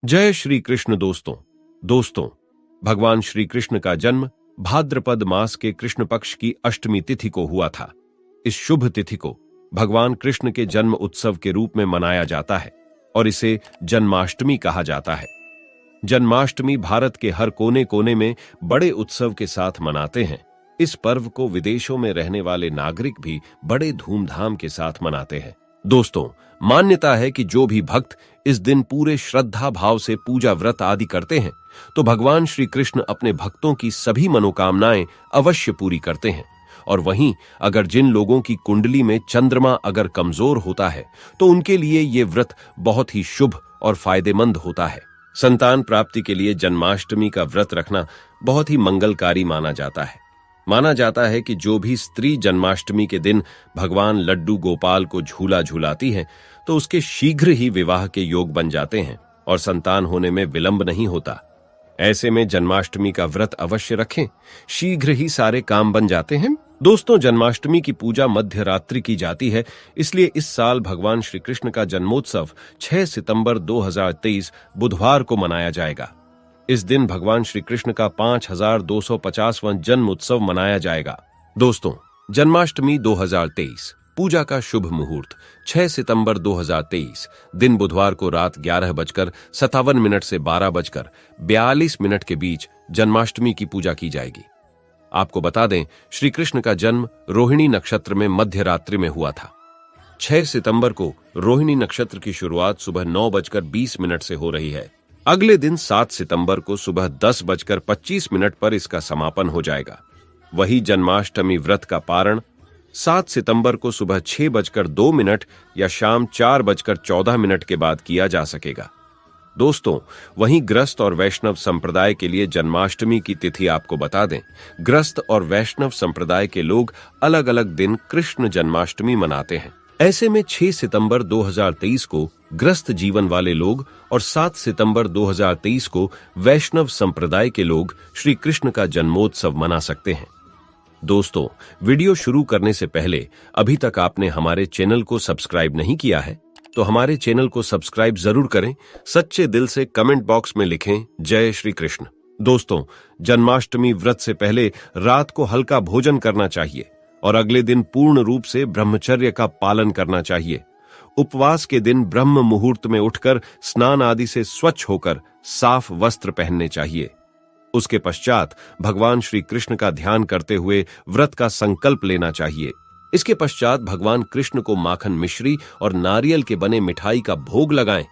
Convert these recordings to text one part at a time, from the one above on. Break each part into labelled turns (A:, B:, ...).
A: जय श्री कृष्ण। दोस्तों, भगवान श्री कृष्ण का जन्म भाद्रपद मास के कृष्ण पक्ष की अष्टमी तिथि को हुआ था। इस शुभ तिथि को भगवान कृष्ण के जन्म उत्सव के रूप में मनाया जाता है और इसे जन्माष्टमी कहा जाता है। जन्माष्टमी भारत के हर कोने कोने में बड़े उत्सव के साथ मनाते हैं। इस पर्व को विदेशों में रहने वाले नागरिक भी बड़े धूमधाम के साथ मनाते हैं। दोस्तों, मान्यता है कि जो भी भक्त इस दिन पूरे श्रद्धा भाव से पूजा व्रत आदि करते हैं तो भगवान श्री कृष्ण अपने भक्तों की सभी मनोकामनाएं अवश्य पूरी करते हैं। और वहीं अगर जिन लोगों की कुंडली में चंद्रमा अगर कमजोर होता है तो उनके लिए ये व्रत बहुत ही शुभ और फायदेमंद होता है। संतान प्राप्ति के लिए जन्माष्टमी का व्रत रखना बहुत ही मंगलकारी माना जाता है। माना जाता है कि जो भी स्त्री जन्माष्टमी के दिन भगवान लड्डू गोपाल को झूला झूलाती है तो उसके शीघ्र ही विवाह के योग बन जाते हैं और संतान होने में विलंब नहीं होता। ऐसे में जन्माष्टमी का व्रत अवश्य रखें, शीघ्र ही सारे काम बन जाते हैं। दोस्तों, जन्माष्टमी की पूजा मध्य रात्रि की जाती है, इसलिए इस साल भगवान श्री कृष्ण का जन्मोत्सव 6 सितंबर 2023 बुधवार को मनाया जाएगा। इस दिन भगवान श्री कृष्ण का 5250वां जन्म उत्सव मनाया जाएगा। दोस्तों, जन्माष्टमी 2023 पूजा का शुभ मुहूर्त 6 सितंबर 2023 दिन बुधवार को रात 11:57 से 12:42 के बीच जन्माष्टमी की पूजा की जाएगी। आपको बता दें, श्री कृष्ण का जन्म रोहिणी नक्षत्र में मध्य रात्रि में हुआ था। 6 सितंबर को रोहिणी नक्षत्र की शुरुआत सुबह 9:20 से हो रही है। अगले दिन 7 सितंबर को सुबह 10:25 पर इसका समापन हो जाएगा। वही जन्माष्टमी व्रत का पारण 7 सितंबर को सुबह 6:02 या शाम 4:14 के बाद किया जा सकेगा। दोस्तों, वहीं ग्रस्त और वैष्णव संप्रदाय के लिए जन्माष्टमी की तिथि आपको बता दें, ग्रस्त और वैष्णव संप्रदाय के लोग अलग अलग दिन कृष्ण जन्माष्टमी मनाते हैं। ऐसे में 6 सितंबर 2023 को ग्रस्त जीवन वाले लोग और 7 सितंबर 2023 को वैष्णव संप्रदाय के लोग श्री कृष्ण का जन्मोत्सव मना सकते हैं। दोस्तों, वीडियो शुरू करने से पहले अभी तक आपने हमारे चैनल को सब्सक्राइब नहीं किया है तो हमारे चैनल को सब्सक्राइब जरूर करें। सच्चे दिल से कमेंट बॉक्स में लिखें जय श्री कृष्ण। दोस्तों, जन्माष्टमी व्रत से पहले रात को हल्का भोजन करना चाहिए और अगले दिन पूर्ण रूप से ब्रह्मचर्य का पालन करना चाहिए। उपवास के दिन ब्रह्म मुहूर्त में उठकर स्नान आदि से स्वच्छ होकर साफ वस्त्र पहनने चाहिए। उसके पश्चात भगवान श्री कृष्ण का ध्यान करते हुए व्रत का संकल्प लेना चाहिए। इसके पश्चात भगवान कृष्ण को माखन मिश्री और नारियल के बने मिठाई का भोग लगाएं।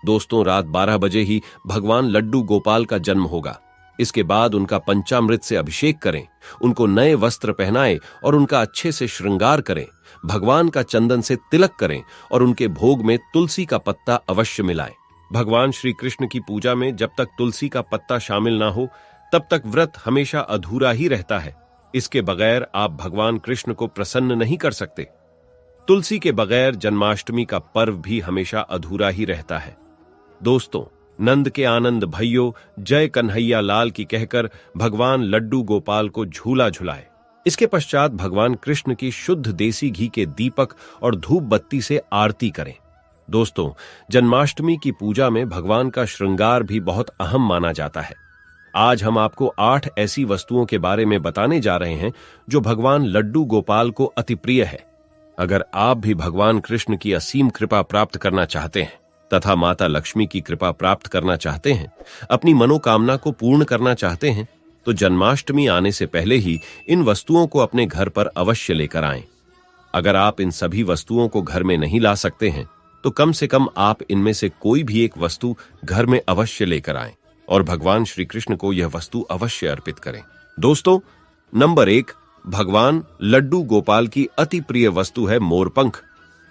A: दोस्तों, रात 12 बजे ही भगवान लड्डू गोपाल का जन्म होगा। इसके बाद उनका पंचामृत से अभिषेक करें, उनको नए वस्त्र पहनाएं और उनका अच्छे से श्रृंगार करें। भगवान का चंदन से तिलक करें और उनके भोग में तुलसी का पत्ता अवश्य मिलाएं। भगवान श्री कृष्ण की पूजा में जब तक तुलसी का पत्ता शामिल ना हो तब तक व्रत हमेशा अधूरा ही रहता है। इसके बगैर आप भगवान कृष्ण को प्रसन्न नहीं कर सकते। तुलसी के बगैर जन्माष्टमी का पर्व भी हमेशा अधूरा ही रहता है। दोस्तों, नंद के आनंद भैयो जय कन्हैया लाल की कहकर भगवान लड्डू गोपाल को झूला झुलाए। इसके पश्चात भगवान कृष्ण की शुद्ध देसी घी के दीपक और धूप बत्ती से आरती करें। दोस्तों, जन्माष्टमी की पूजा में भगवान का श्रृंगार भी बहुत अहम माना जाता है। आज हम आपको 8 ऐसी वस्तुओं के बारे में बताने जा रहे हैं जो भगवान लड्डू गोपाल को अति प्रिय है। अगर आप भी भगवान कृष्ण की असीम कृपा प्राप्त करना चाहते हैं तथा माता लक्ष्मी की कृपा प्राप्त करना चाहते हैं, अपनी मनोकामना को पूर्ण करना चाहते हैं, तो जन्माष्टमी आने से पहले ही इन वस्तुओं को अपने घर पर अवश्य लेकर आएं। अगर आप इन सभी वस्तुओं को घर में नहीं ला सकते हैं तो कम से कम आप इनमें से कोई भी एक वस्तु घर में अवश्य लेकर आएं और भगवान श्री कृष्ण को यह वस्तु अवश्य अर्पित करें। दोस्तों, नंबर 1, भगवान लड्डू गोपाल की अति प्रिय वस्तु है मोरपंख।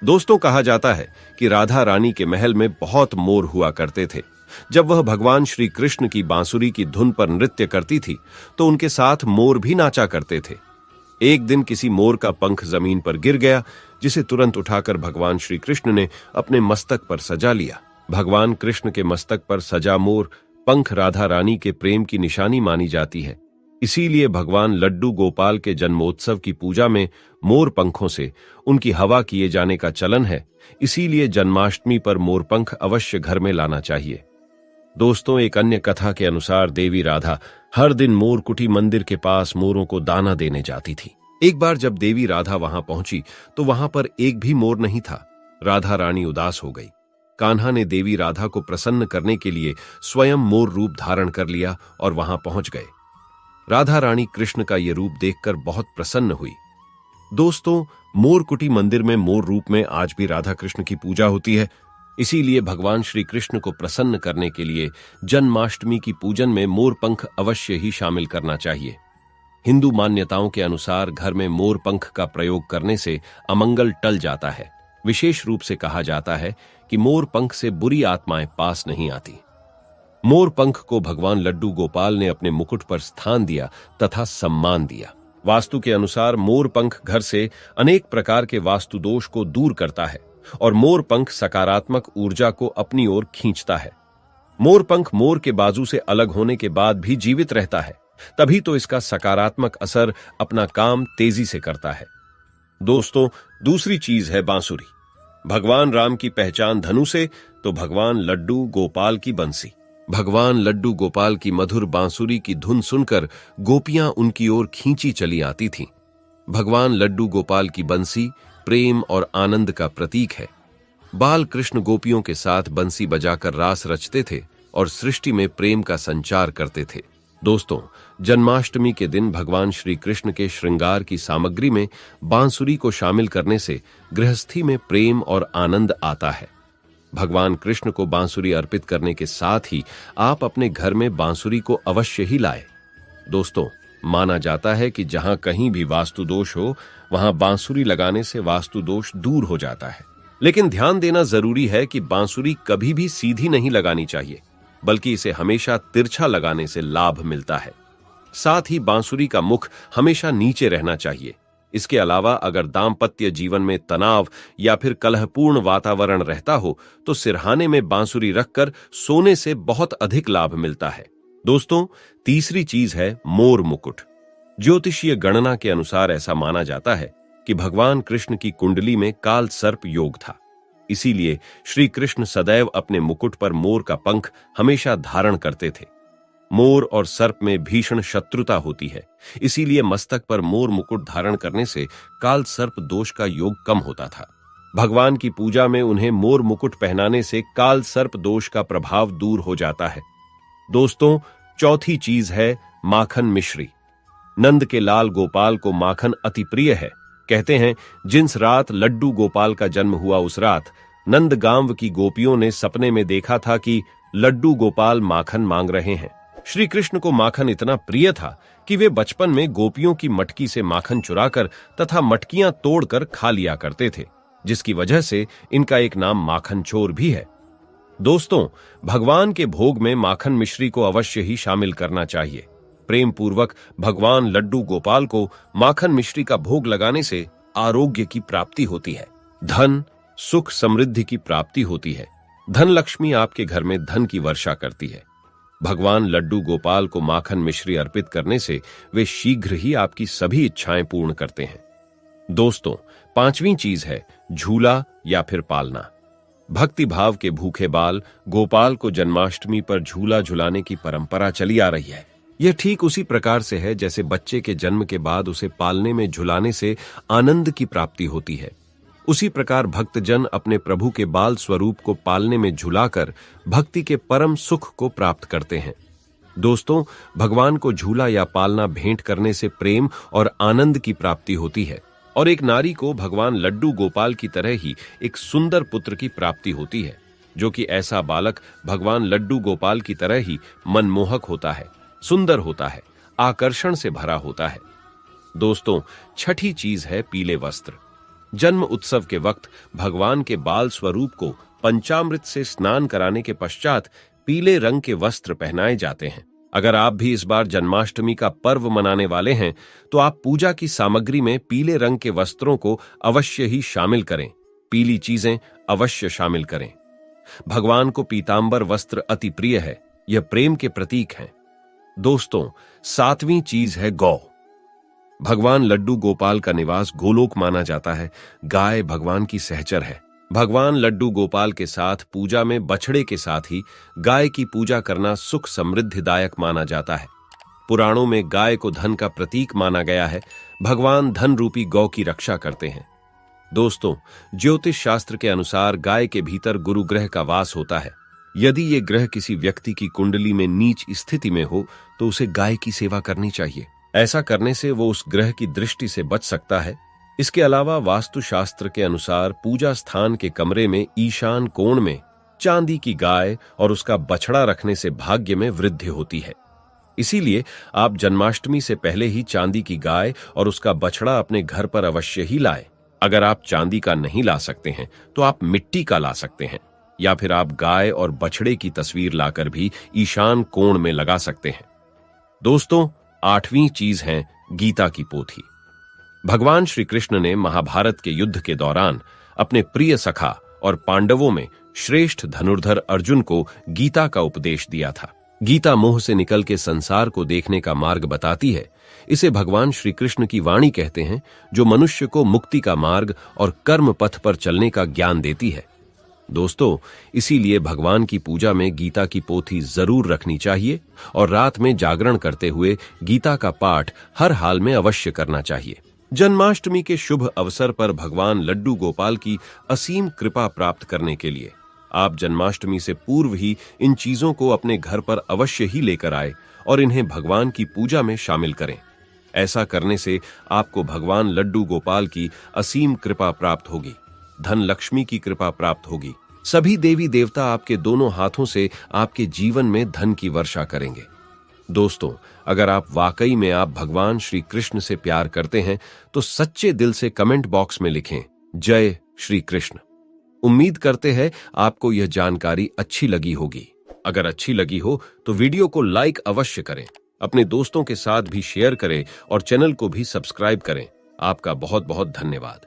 A: दोस्तों, कहा जाता है कि राधा रानी के महल में बहुत मोर हुआ करते थे। जब वह भगवान श्री कृष्ण की बांसुरी की धुन पर नृत्य करती थी तो उनके साथ मोर भी नाचा करते थे। एक दिन किसी मोर का पंख जमीन पर गिर गया, जिसे तुरंत उठाकर भगवान श्री कृष्ण ने अपने मस्तक पर सजा लिया। भगवान कृष्ण के मस्तक पर सजा मोर पंख राधा रानी के प्रेम की निशानी मानी जाती है। इसीलिए भगवान लड्डू गोपाल के जन्मोत्सव की पूजा में मोर पंखों से उनकी हवा किए जाने का चलन है। इसीलिए जन्माष्टमी पर मोरपंख अवश्य घर में लाना चाहिए। दोस्तों, एक अन्य कथा के अनुसार देवी राधा हर दिन मोरकुटी मंदिर के पास मोरों को दाना देने जाती थी। एक बार जब देवी राधा वहां पहुंची तो वहां पर एक भी मोर नहीं था। राधा रानी उदास हो गई। कान्हा ने देवी राधा को प्रसन्न करने के लिए स्वयं मोर रूप धारण कर लिया और वहां पहुंच गए। राधा रानी कृष्ण का यह रूप देखकर बहुत प्रसन्न हुई। दोस्तों, मोरकुटी मंदिर में मोर रूप में आज भी राधा कृष्ण की पूजा होती है। इसीलिए भगवान श्री कृष्ण को प्रसन्न करने के लिए जन्माष्टमी की पूजन में मोर पंख अवश्य ही शामिल करना चाहिए। हिंदू मान्यताओं के अनुसार घर में मोर पंख का प्रयोग करने से अमंगल टल जाता है। विशेष रूप से कहा जाता है कि मोर पंख से बुरी आत्माएं पास नहीं आती। मोर पंख को भगवान लड्डू गोपाल ने अपने मुकुट पर स्थान दिया तथा सम्मान दिया। वास्तु के अनुसार मोर पंख घर से अनेक प्रकार के वास्तु दोष को दूर करता है और मोर पंख सकारात्मक ऊर्जा को अपनी ओर खींचता है। मोर पंख मोर के बाजू से अलग होने के बाद भी जीवित रहता है, तभी तो इसका सकारात्मक असर अपना काम तेजी से करता है। दोस्तों, दूसरी चीज है बांसुरी। भगवान राम की पहचान धनु से, तो भगवान लड्डू गोपाल की बंसी। भगवान लड्डू गोपाल की मधुर बांसुरी की धुन सुनकर गोपियां उनकी ओर खींची चली आती थीं। भगवान लड्डू गोपाल की बंसी प्रेम और आनंद का प्रतीक है। बाल कृष्ण गोपियों के साथ बंसी बजाकर रास रचते थे और सृष्टि में प्रेम का संचार करते थे। दोस्तों, जन्माष्टमी के दिन भगवान श्री कृष्ण के श्रृंगार की सामग्री में बांसुरी को शामिल करने से गृहस्थी में प्रेम और आनंद आता है। भगवान कृष्ण को बांसुरी अर्पित करने के साथ ही आप अपने घर में बांसुरी को अवश्य ही लाएं। दोस्तों, माना जाता है कि जहां कहीं भी वास्तु दोष हो, वहां बांसुरी लगाने से वास्तु दोष दूर हो जाता है। लेकिन ध्यान देना जरूरी है कि बांसुरी कभी भी सीधी नहीं लगानी चाहिए, बल्कि इसे हमेशा तिरछा लगाने से लाभ मिलता है। साथ ही बांसुरी का मुख हमेशा नीचे रहना चाहिए। इसके अलावा अगर दाम्पत्य जीवन में तनाव या फिर कलहपूर्ण वातावरण रहता हो तो सिरहाने में बांसुरी रखकर सोने से बहुत अधिक लाभ मिलता है। दोस्तों, तीसरी चीज है मोर मुकुट। ज्योतिषीय गणना के अनुसार ऐसा माना जाता है कि भगवान कृष्ण की कुंडली में काल सर्प योग था। इसीलिए श्री कृष्ण सदैव अपने मुकुट पर मोर का पंख हमेशा धारण करते थे। मोर और सर्प में भीषण शत्रुता होती है, इसीलिए मस्तक पर मोर मुकुट धारण करने से काल सर्प दोष का योग कम होता था। भगवान की पूजा में उन्हें मोर मुकुट पहनाने से काल सर्प दोष का प्रभाव दूर हो जाता है। दोस्तों, चौथी चीज है माखन मिश्री। नंद के लाल गोपाल को माखन अति प्रिय है। कहते हैं, जिस रात लड्डू गोपाल का जन्म हुआ उस रात नंदगांव की गोपियों ने सपने में देखा था कि लड्डू गोपाल माखन मांग रहे हैं। श्री कृष्ण को माखन इतना प्रिय था कि वे बचपन में गोपियों की मटकी से माखन चुराकर तथा मटकियां तोड़कर खा लिया करते थे, जिसकी वजह से इनका एक नाम माखन चोर भी है। दोस्तों, भगवान के भोग में माखन मिश्री को अवश्य ही शामिल करना चाहिए। प्रेम पूर्वक भगवान लड्डू गोपाल को माखन मिश्री का भोग लगाने से आरोग्य की प्राप्ति होती है, धन सुख समृद्धि की प्राप्ति होती है। धन लक्ष्मी आपके घर में धन की वर्षा करती है। भगवान लड्डू गोपाल को माखन मिश्री अर्पित करने से वे शीघ्र ही आपकी सभी इच्छाएं पूर्ण करते हैं। दोस्तों, पांचवी चीज है झूला या फिर पालना। भक्ति भाव के भूखे बाल गोपाल को जन्माष्टमी पर झूला झुलाने की परंपरा चली आ रही है। यह ठीक उसी प्रकार से है जैसे बच्चे के जन्म के बाद उसे पालने में झुलाने से आनंद की प्राप्ति होती है। उसी प्रकार भक्तजन अपने प्रभु के बाल स्वरूप को पालने में झुलाकर भक्ति के परम सुख को प्राप्त करते हैं। दोस्तों, भगवान को झूला या पालना भेंट करने से प्रेम और आनंद की प्राप्ति होती है और एक नारी को भगवान लड्डू गोपाल की तरह ही एक सुंदर पुत्र की प्राप्ति होती है, जो कि ऐसा बालक भगवान लड्डू गोपाल की तरह ही मनमोहक होता है, सुंदर होता है, आकर्षण से भरा होता है। दोस्तों, छठी चीज है पीले वस्त्र। जन्म उत्सव के वक्त भगवान के बाल स्वरूप को पंचामृत से स्नान कराने के पश्चात पीले रंग के वस्त्र पहनाए जाते हैं। अगर आप भी इस बार जन्माष्टमी का पर्व मनाने वाले हैं तो आप पूजा की सामग्री में पीले रंग के वस्त्रों को अवश्य ही शामिल करें। पीली चीजें अवश्य शामिल करें। भगवान को पीतांबर वस्त्र अति प्रिय है, यह प्रेम के प्रतीक हैं। दोस्तों, सातवीं चीज है गौ। भगवान लड्डू गोपाल का निवास गोलोक माना जाता है। गाय भगवान की सहचर है। भगवान लड्डू गोपाल के साथ पूजा में बछड़े के साथ ही गाय की पूजा करना सुख समृद्धिदायक माना जाता है। पुराणों में गाय को धन का प्रतीक माना गया है। भगवान धन रूपी गौ की रक्षा करते हैं। दोस्तों, ज्योतिष शास्त्र के अनुसार गाय के भीतर गुरु ग्रह का वास होता है। यदि ये ग्रह किसी व्यक्ति की कुंडली में नीच स्थिति में हो तो उसे गाय की सेवा करनी चाहिए। ऐसा करने से वो उस ग्रह की दृष्टि से बच सकता है। इसके अलावा वास्तुशास्त्र के अनुसार पूजा स्थान के कमरे में ईशान कोण में चांदी की गाय और उसका बछड़ा रखने से भाग्य में वृद्धि होती है। इसीलिए आप जन्माष्टमी से पहले ही चांदी की गाय और उसका बछड़ा अपने घर पर अवश्य ही लाएं। अगर आप चांदी का नहीं ला सकते हैं तो आप मिट्टी का ला सकते हैं, या फिर आप गाय और बछड़े की तस्वीर लाकर भी ईशान कोण में लगा सकते हैं। दोस्तों, 8वीं चीज है गीता की पोथी। भगवान श्री कृष्ण ने महाभारत के युद्ध के दौरान अपने प्रिय सखा और पांडवों में श्रेष्ठ धनुर्धर अर्जुन को गीता का उपदेश दिया था। गीता मोह से निकल के संसार को देखने का मार्ग बताती है। इसे भगवान श्री कृष्ण की वाणी कहते हैं, जो मनुष्य को मुक्ति का मार्ग और कर्म पथ पर चलने का ज्ञान देती है। दोस्तों, इसीलिए भगवान की पूजा में गीता की पोथी जरूर रखनी चाहिए और रात में जागरण करते हुए गीता का पाठ हर हाल में अवश्य करना चाहिए। जन्माष्टमी के शुभ अवसर पर भगवान लड्डू गोपाल की असीम कृपा प्राप्त करने के लिए आप जन्माष्टमी से पूर्व ही इन चीजों को अपने घर पर अवश्य ही लेकर आए और इन्हें भगवान की पूजा में शामिल करें। ऐसा करने से आपको भगवान लड्डू गोपाल की असीम कृपा प्राप्त होगी, धन लक्ष्मी की कृपा प्राप्त होगी। सभी देवी देवता आपके दोनों हाथों से आपके जीवन में धन की वर्षा करेंगे। दोस्तों, अगर आप वाकई में आप भगवान श्री कृष्ण से प्यार करते हैं तो सच्चे दिल से कमेंट बॉक्स में लिखें जय श्री कृष्ण। उम्मीद करते हैं आपको यह जानकारी अच्छी लगी होगी। अगर अच्छी लगी हो तो वीडियो को लाइक अवश्य करें, अपने दोस्तों के साथ भी शेयर करें और चैनल को भी सब्सक्राइब करें। आपका बहुत बहुत धन्यवाद।